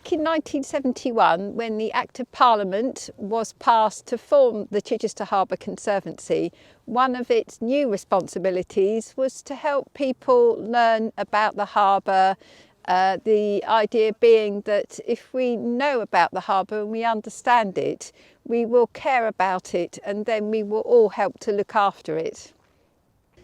back in 1971, when the Act of Parliament was passed to form the Chichester Harbour Conservancy, one of its new responsibilities was to help people learn about the harbour. The idea being that if we know about the harbour and we understand it, we will care about it, and then we will all help to look after it.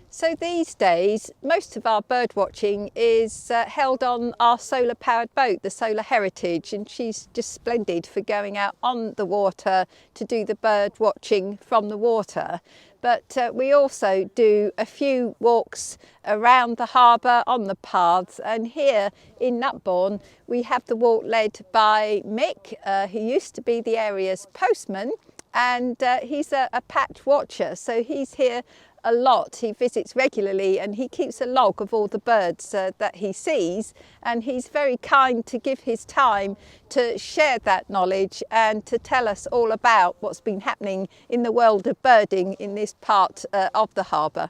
So these days, most of our bird watching is held on our solar powered boat, the Solar Heritage, and she's just splendid for going out on the water to do the bird watching from the water. But we also do a few walks around the harbour on the paths, and here in Nutbourne we have the walk led by Mick, who used to be the area's postman, and he's a patch watcher, so he's here a lot. He visits regularly and he keeps a log of all the birds that he sees, and he's very kind to give his time to share that knowledge and to tell us all about what's been happening in the world of birding in this part of the harbour.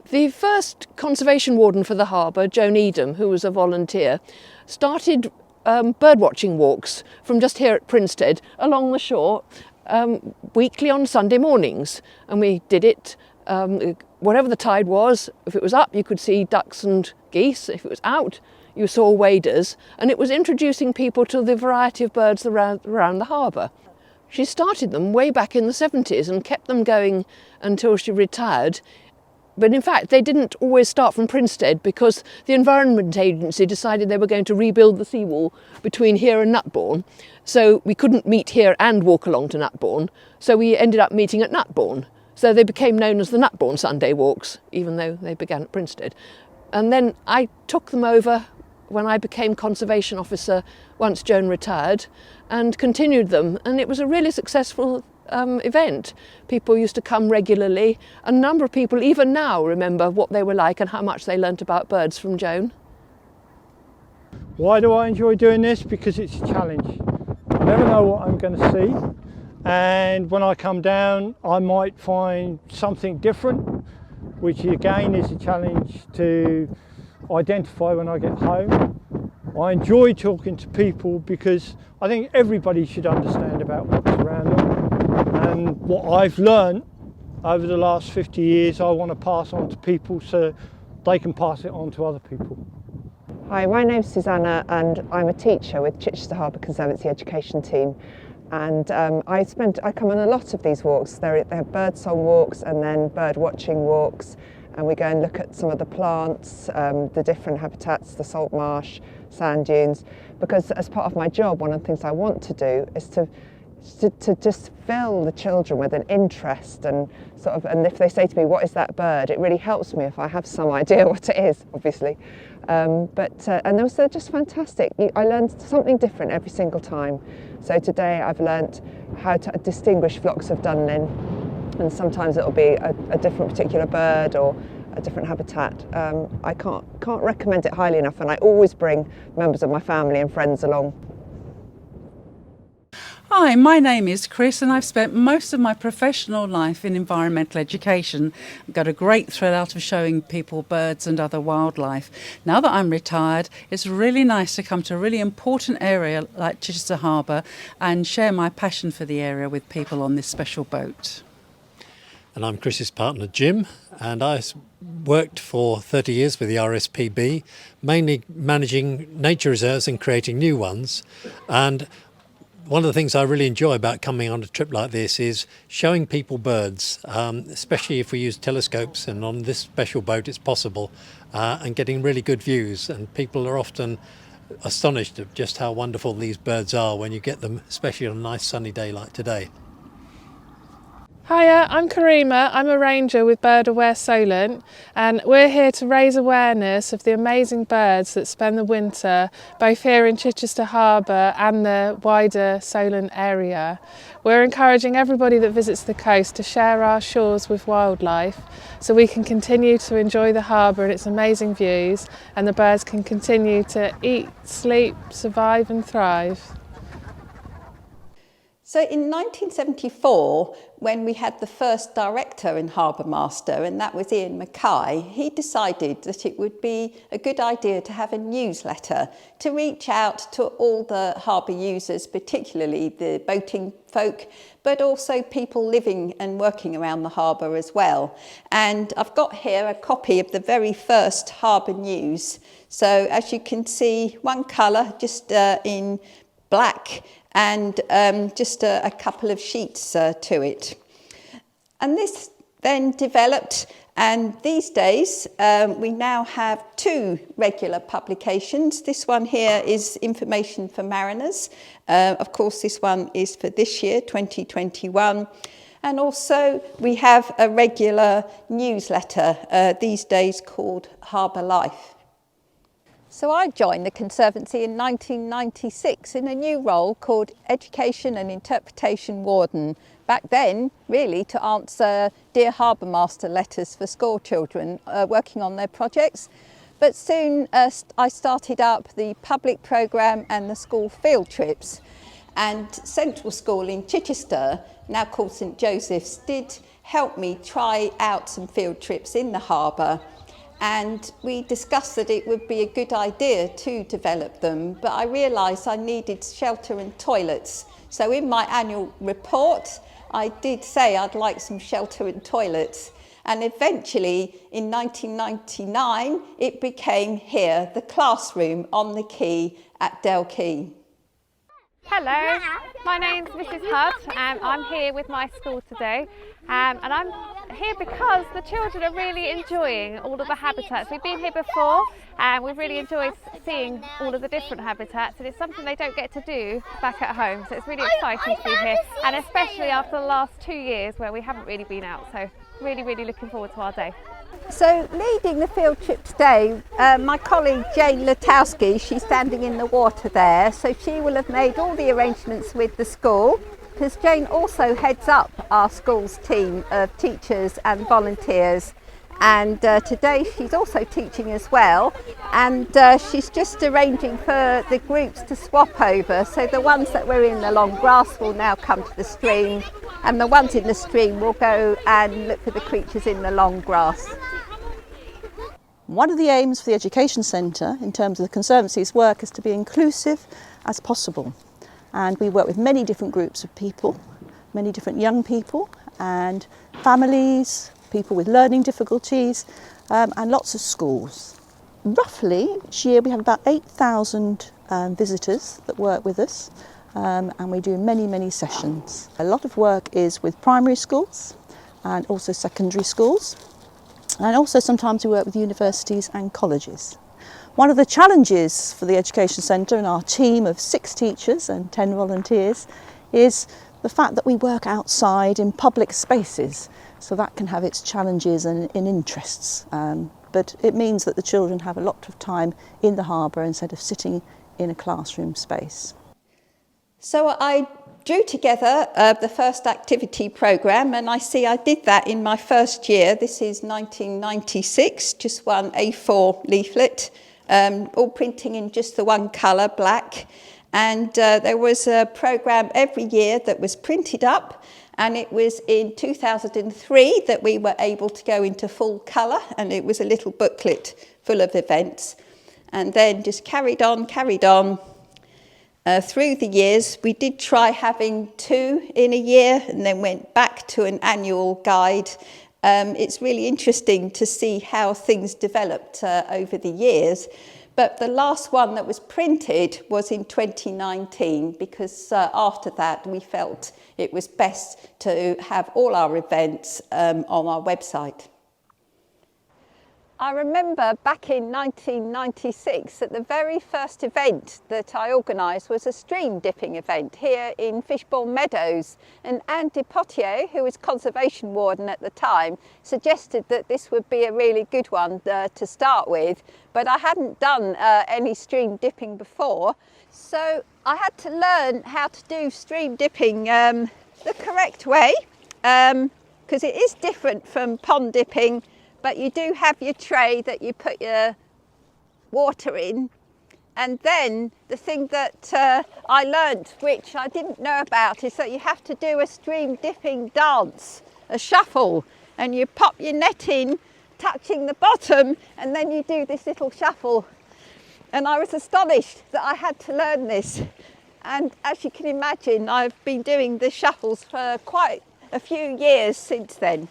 The first conservation warden for the harbour, Joan Edam, who was a volunteer, started birdwatching walks from just here at Prinstead along the shore weekly on Sunday mornings, and we did it whatever the tide was. If it was up, you could see ducks and geese. If it was out, you saw waders, and it was introducing people to the variety of birds around the harbour. She started them way back in the 70s and kept them going until she retired. But in fact, they didn't always start from Prinstead, because the Environment Agency decided they were going to rebuild the seawall between here and Nutbourne. So we couldn't meet here and walk along to Nutbourne. So we ended up meeting at Nutbourne. So they became known as the Nutbourne Sunday Walks, even though they began at Prinstead. And then I took them over when I became Conservation Officer once Joan retired, and continued them. And it was a really successful event. People used to come regularly. A number of people even now remember what they were like and how much they learnt about birds from Joan. Why do I enjoy doing this? Because it's a challenge. I never know what I'm going to see, and when I come down I might find something different, which again is a challenge to identify when I get home. I enjoy talking to people because I think everybody should understand about what's around them. And what I've learned over the last 50 years, I want to pass on to people so they can pass it on to other people. Hi, my name's Suzanna and I'm a teacher with Chichester Harbour Conservancy education team. And I come on a lot of these walks. They're bird song walks and then bird watching walks. And we go and look at some of the plants, the different habitats, the salt marsh, sand dunes. Because as part of my job, one of the things I want to do is to just fill the children with an interest, and and if they say to me, what is that bird, it really helps me if I have some idea what it is, obviously. And they're just fantastic. I learned something different every single time. So today I've learnt how to distinguish flocks of dunlin, and sometimes it'll be a different particular bird or a different habitat. I can't recommend it highly enough, and I always bring members of my family and friends along. Hi, my name is Chris and I've spent most of my professional life in environmental education. I've got a great thrill out of showing people birds and other wildlife. Now that I'm retired, it's really nice to come to a really important area like Chichester Harbour and share my passion for the area with people on this special boat. And I'm Chris's partner Jim, and I worked for 30 years with the RSPB, mainly managing nature reserves and creating new ones. And one of the things I really enjoy about coming on a trip like this is showing people birds, especially if we use telescopes, and on this special boat it's possible, and getting really good views. And people are often astonished at just how wonderful these birds are when you get them, especially on a nice sunny day like today. Hiya, I'm Karima. I'm a ranger with Bird Aware Solent, and we're here to raise awareness of the amazing birds that spend the winter both here in Chichester Harbour and the wider Solent area. We're encouraging everybody that visits the coast to share our shores with wildlife so we can continue to enjoy the harbour and its amazing views, and the birds can continue to eat, sleep, survive and thrive. So in 1974, when we had the first director and harbour master, and that was Ian Mackay, he decided that it would be a good idea to have a newsletter to reach out to all the harbour users, particularly the boating folk, but also people living and working around the harbour as well. And I've got here a copy of the very first harbour news. So as you can see, one colour just in black, and just a couple of sheets to it. And this then developed, and these days we now have 2 regular publications. This one here is information for mariners. Of course, this one is for this year, 2021. And also we have a regular newsletter these days called Harbour Life. So I joined the Conservancy in 1996 in a new role called Education and Interpretation Warden. Back then, really, to answer Dear Harbour Master letters for school children working on their projects. But soon I started up the public programme and the school field trips. And Central School in Chichester, now called St Joseph's, did help me try out some field trips in the harbour. And we discussed that it would be a good idea to develop them, but I realised I needed shelter and toilets. So in my annual report, I did say I'd like some shelter and toilets. And eventually, in 1999, it became here, the classroom on the quay at Del Quay. Hello, my name's Mrs Hudd and I'm here with my school today, and I'm here because the children are really enjoying all of the habitats. We've been here before and we've really enjoyed seeing all of the different habitats, and it's something they don't get to do back at home, so it's really exciting to be here, and especially after the last 2 years where we haven't really been out, so really looking forward to our day. So leading the field trip today, my colleague Jane Latawski, she's standing in the water there, so she will have made all the arrangements with the school, because Jane also heads up our school's team of teachers and volunteers, and today she's also teaching as well, and she's just arranging for the groups to swap over, so the ones that were in the long grass will now come to the stream, and the ones in the stream will go and look for the creatures in the long grass. One of the aims for the Education Centre in terms of the Conservancy's work is to be inclusive as possible, and we work with many different groups of people, many different young people and families, people with learning difficulties, and lots of schools. Roughly each year we have about 8,000 visitors that work with us, and we do many sessions. A lot of work is with primary schools and also secondary schools, and also sometimes we work with universities and colleges. One of the challenges for the Education Centre and our team of 6 teachers and 10 volunteers is the fact that we work outside in public spaces, so that can have its challenges and interests, but it means that the children have a lot of time in the harbour instead of sitting in a classroom space. So I drew together the first activity programme, and I see I did that in my first year. This is 1996, just one A4 leaflet, all printing in just the one colour, black. And there was a programme every year that was printed up, and it was in 2003 that we were able to go into full colour, and it was a little booklet full of events. And then just carried on. Through the years, we did try having 2 in a year and then went back to an annual guide. It's really interesting to see how things developed over the years. But the last one that was printed was in 2019, because after that we felt it was best to have all our events on our website. I remember back in 1996 that the very first event that I organised was a stream dipping event here in Fishbourne Meadows, and Andy Potier, who was conservation warden at the time, suggested that this would be a really good one to start with, but I hadn't done any stream dipping before, so I had to learn how to do stream dipping the correct way, because it is different from pond dipping. But you do have your tray that you put your water in, And then the thing that I learnt, which I didn't know about, is that you have to do a stream dipping dance, a shuffle, and you pop your net in, touching the bottom, and then you do this little shuffle. And I was astonished that I had to learn this. And as you can imagine, I've been doing the shuffles for quite a few years since then.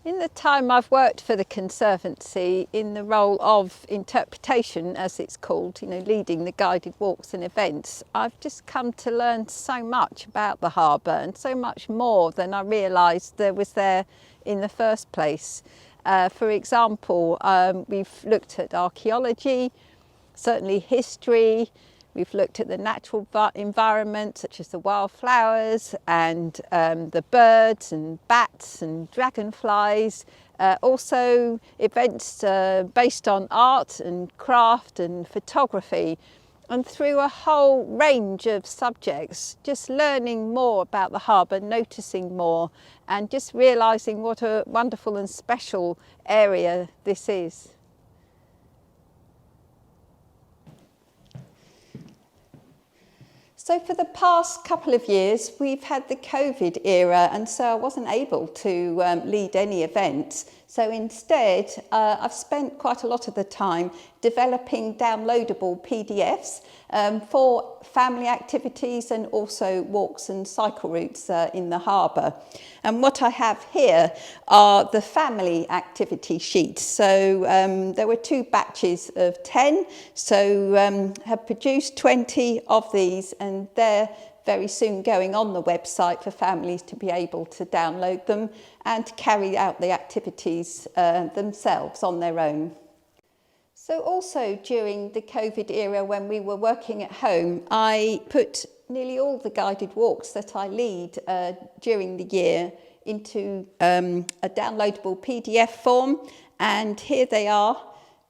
In the time I've worked for the Conservancy in the role of interpretation, as it's called, leading the guided walks and events, I've just come to learn so much about the harbour, and so much more than I realised there was there in the first place. For example, we've looked at archaeology, certainly history. We've looked at the natural environment, such as the wildflowers and the birds and bats and dragonflies. Also events based on art and craft and photography. And through a whole range of subjects, just learning more about the harbour, noticing more, and just realising what a wonderful and special area this is. So for the past couple of years, we've had the COVID era, and so I wasn't able to lead any events. So instead, I've spent quite a lot of the time developing downloadable PDFs for family activities and also walks and cycle routes in the harbour. And what I have here are the family activity sheets. So there were 2 batches of 10, so have produced 20 of these, and they're very soon going on the website for families to be able to download them and to carry out the activities themselves on their own. So also during the COVID era, when we were working at home, I put nearly all the guided walks that I lead during the year into a downloadable PDF form, and here they are,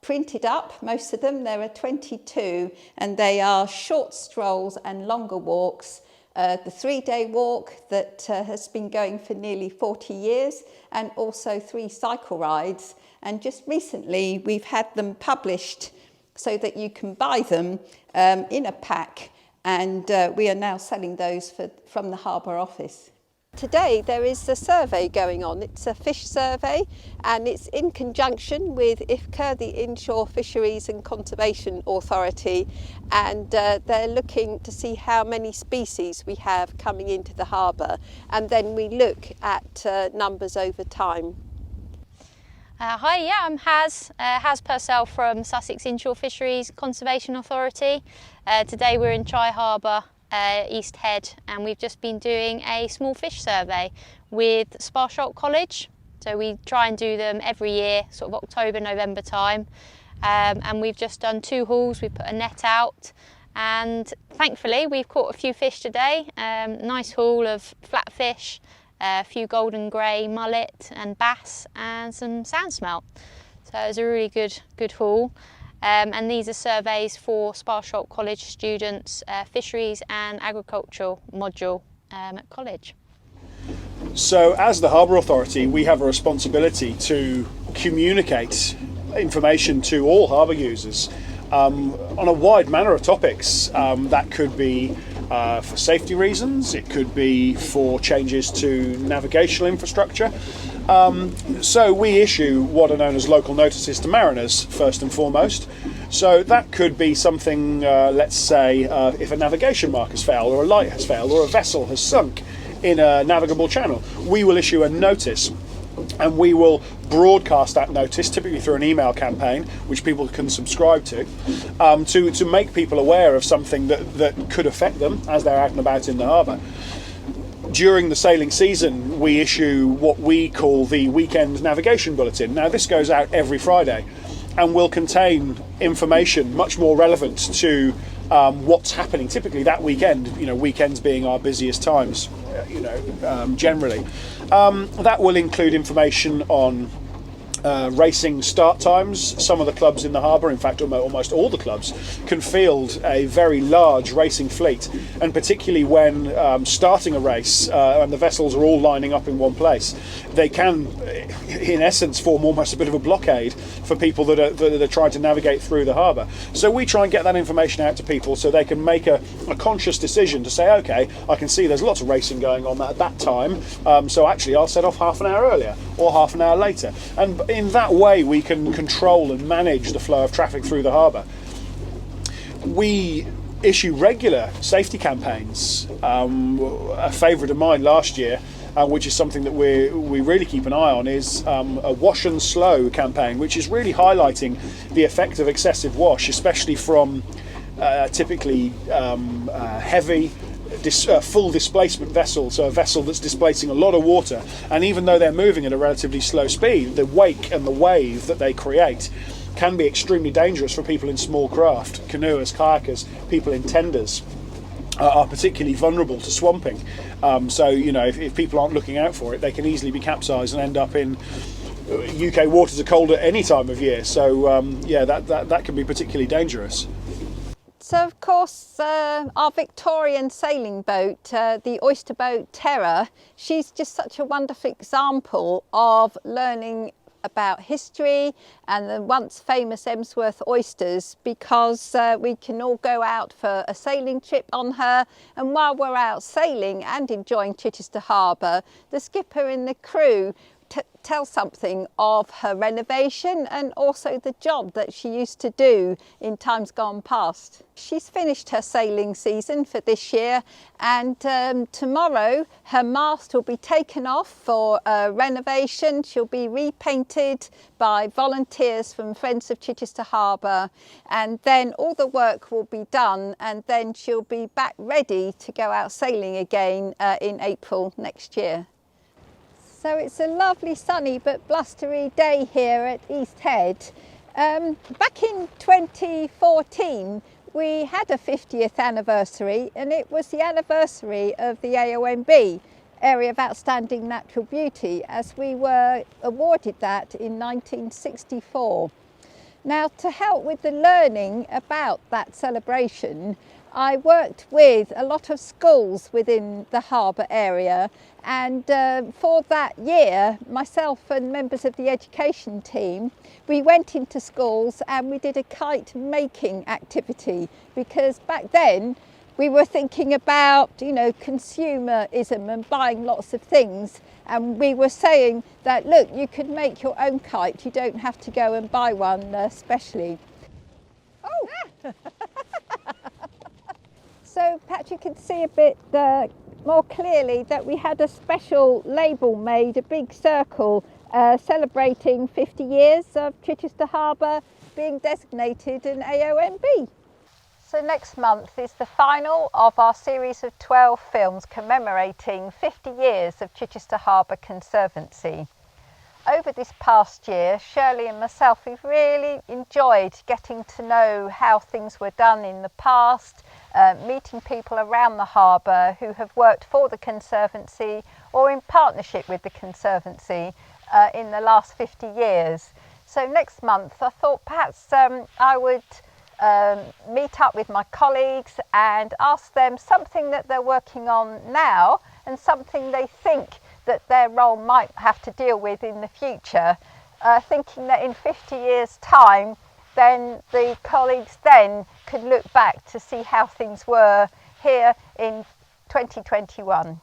printed up, most of them. There are 22, and they are short strolls and longer walks. The 3-day walk that has been going for nearly 40 years, and also 3 cycle rides. And just recently we've had them published so that you can buy them in a pack, and we are now selling those from the Harbour office. Today there is a survey going on. It's a fish survey, and it's in conjunction with IFCA, the Inshore Fisheries and Conservation Authority, and they're looking to see how many species we have coming into the harbour, and then we look at numbers over time. Hi, I'm Angharad Purcel from Sussex Inshore Fisheries Conservation Authority. Today we're in Chi Harbour, East Head, and we've just been doing a small fish survey with Sparsholt College. So we try and do them every year, sort of October, November time. And we've just done 2 hauls. We've put a net out, and thankfully we've caught a few fish today. Nice haul of flatfish, a few golden grey mullet and bass, and some sand smelt. So it was a really good haul. And these are surveys for Sparsholt College students, fisheries and agricultural module at college. So as the Harbour Authority, we have a responsibility to communicate information to all harbour users on a wide manner of topics. That could be for safety reasons, it could be for changes to navigational infrastructure. So we issue what are known as local notices to mariners, first and foremost. So that could be something, let's say, if a navigation mark has failed, or a light has failed, or a vessel has sunk in a navigable channel, we will issue a notice, and we will broadcast that notice, typically through an email campaign, which people can subscribe to make people aware of something that could affect them as they're out and about in the harbour. During the sailing season, we issue what we call the Weekend Navigation Bulletin. Now, this goes out every Friday and will contain information much more relevant to what's happening typically that weekend, weekends being our busiest times, generally. That will include information on racing start times. Some of the clubs in the harbour, in fact almost all the clubs, can field a very large racing fleet, and particularly when starting a race and the vessels are all lining up in one place, they can in essence form almost a bit of a blockade for people that are trying to navigate through the harbour. So we try and get that information out to people so they can make a conscious decision to say, okay, I can see there's lots of racing going on at that time, so actually I'll set off half an hour earlier or half an hour later. And in that way we can control and manage the flow of traffic through the harbour. We issue regular safety campaigns. A favourite of mine last year, which is something that we really keep an eye on, is a wash and slow campaign, which is really highlighting the effect of excessive wash, especially from typically heavy full displacement vessel, so a vessel that's displacing a lot of water, and even though they're moving at a relatively slow speed, the wake and the wave that they create can be extremely dangerous for people in small craft. Canoers, kayakers, people in tenders are particularly vulnerable to swamping. So you know, if people aren't looking out for it, they can easily be capsized and end up in UK waters are cold at any time of year. So yeah, that can be particularly dangerous. So of course our Victorian sailing boat, the oyster boat Terror, she's just such a wonderful example of learning about history and the once famous Emsworth oysters, because we can all go out for a sailing trip on her, and while we're out sailing and enjoying Chichester Harbour, the skipper and the crew tell something of her renovation and also the job that she used to do in times gone past. She's finished her sailing season for this year, and tomorrow her mast will be taken off for renovation. She'll be repainted by volunteers from Friends of Chichester Harbour, and then all the work will be done, and then she'll be back ready to go out sailing again in April next year. So it's a lovely sunny but blustery day here at East Head. Back in 2014 we had a 50th anniversary, and it was the anniversary of the AONB, Area of Outstanding Natural Beauty, as we were awarded that in 1964. Now, to help with the learning about that celebration, I worked with a lot of schools within the harbour area, and for that year, myself and members of the education team, we went into schools and we did a kite making activity, because back then we were thinking about, you know, consumerism and buying lots of things, and we were saying that, look, you could make your own kite, you don't have to go and buy one specially. Oh! So perhaps you can see a bit more clearly that we had a special label made, a big circle celebrating 50 years of Chichester Harbour being designated an AONB. So next month is the final of our series of 12 films commemorating 50 years of Chichester Harbour Conservancy. Over this past year, Shirley and myself, we've really enjoyed getting to know how things were done in the past, meeting people around the harbour who have worked for the Conservancy or in partnership with the Conservancy in the last 50 years. So next month I thought perhaps I would meet up with my colleagues and ask them something that they're working on now and something they think that their role might have to deal with in the future, thinking that in 50 years' time then the colleagues then could look back to see how things were here in 2021.